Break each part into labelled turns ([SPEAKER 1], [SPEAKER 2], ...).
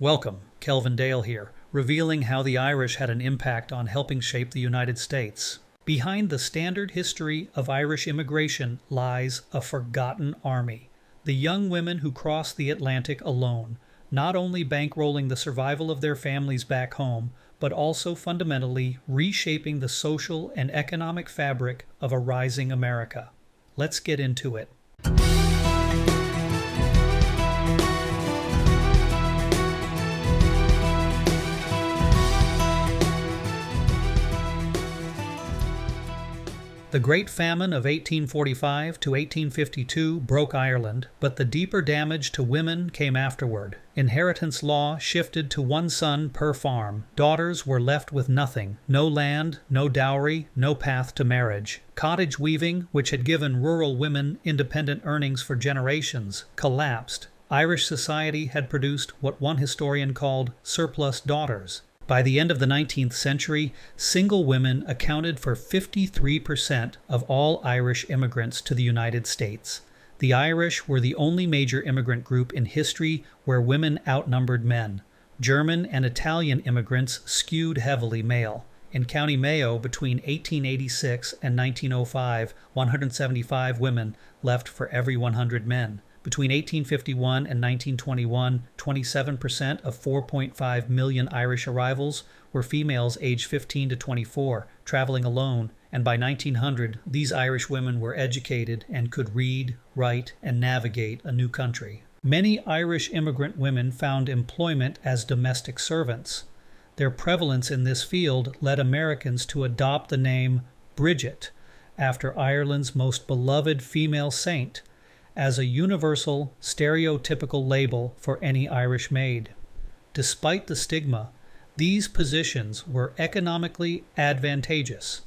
[SPEAKER 1] Welcome, Kelvin Dale here, revealing how the Irish had an impact on helping shape the United States. Behind the standard history of Irish immigration lies a forgotten army. The young women who crossed the Atlantic alone, not only bankrolling the survival of their families back home, but also fundamentally reshaping the social and economic fabric of a rising America. Let's get into it. The Great Famine of 1845 to 1852 broke Ireland, but the deeper damage to women came afterward. Inheritance law shifted to one son per farm. Daughters were left with nothing: no land, no dowry, no path to marriage. Cottage weaving, which had given rural women independent earnings for generations, collapsed. Irish society had produced what one historian called surplus daughters. By the end of the 19th century, single women accounted for 53% of all Irish immigrants to the United States. The Irish were the only major immigrant group in history where women outnumbered men. German and Italian immigrants skewed heavily male. In County Mayo, between 1886 and 1905, 175 women left for every 100 men. Between 1851 and 1921, 27% of 4.5 million Irish arrivals were females aged 15 to 24, traveling alone, and by 1900, these Irish women were educated and could read, write, and navigate a new country. Many Irish immigrant women found employment as domestic servants. Their prevalence in this field led Americans to adopt the name Bridget, after Ireland's most beloved female saint, as a universal, stereotypical label for any Irish maid. Despite the stigma, these positions were economically advantageous.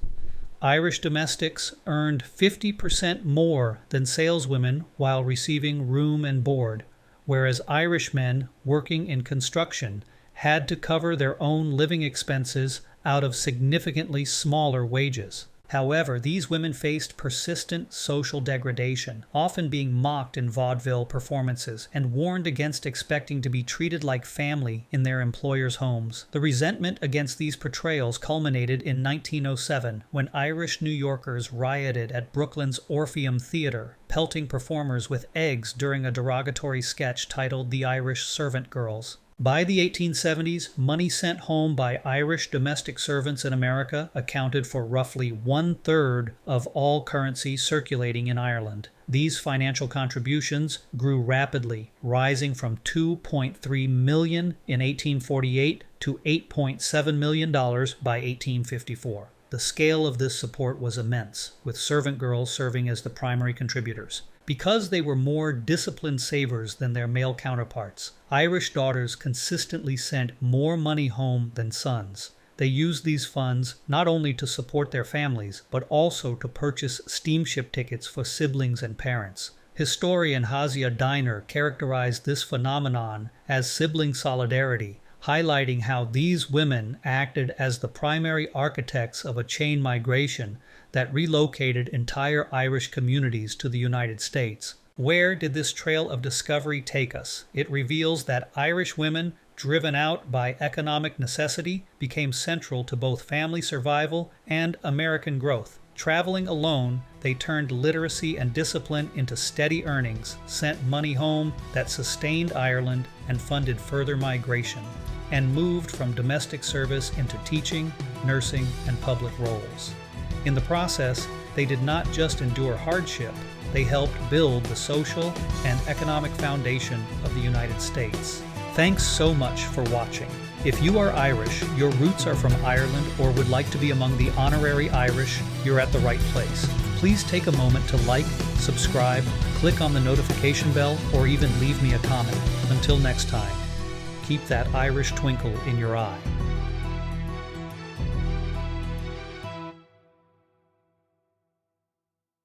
[SPEAKER 1] Irish domestics earned 50% more than saleswomen while receiving room and board, whereas Irish men working in construction had to cover their own living expenses out of significantly smaller wages. However, these women faced persistent social degradation, often being mocked in vaudeville performances and warned against expecting to be treated like family in their employers' homes. The resentment against these portrayals culminated in 1907 when Irish New Yorkers rioted at Brooklyn's Orpheum Theater, pelting performers with eggs during a derogatory sketch titled The Irish Servant Girls. By the 1870s, money sent home by Irish domestic servants in America accounted for roughly 1/3 of all currency circulating in Ireland. These financial contributions grew rapidly, rising from $2.3 million in 1848 to $8.7 million by 1854. The scale of this support was immense, with servant girls serving as the primary contributors. Because they were more disciplined savers than their male counterparts, Irish daughters consistently sent more money home than sons. They used these funds not only to support their families, but also to purchase steamship tickets for siblings and parents. Historian Hasia Diner characterized this phenomenon as sibling solidarity, highlighting how these women acted as the primary architects of a chain migration that relocated entire Irish communities to the United States. Where did this trail of discovery take us? It reveals that Irish women, driven out by economic necessity, became central to both family survival and American growth. Traveling alone, they turned literacy and discipline into steady earnings, sent money home that sustained Ireland and funded further migration, and moved from domestic service into teaching, nursing, and public roles. In the process, they did not just endure hardship, they helped build the social and economic foundation of the United States. Thanks so much for watching. If you are Irish, your roots are from Ireland, or would like to be among the honorary Irish, you're at the right place. Please take a moment to like, subscribe, click on the notification bell, or even leave me a comment. Until next time, keep that Irish twinkle in your eye.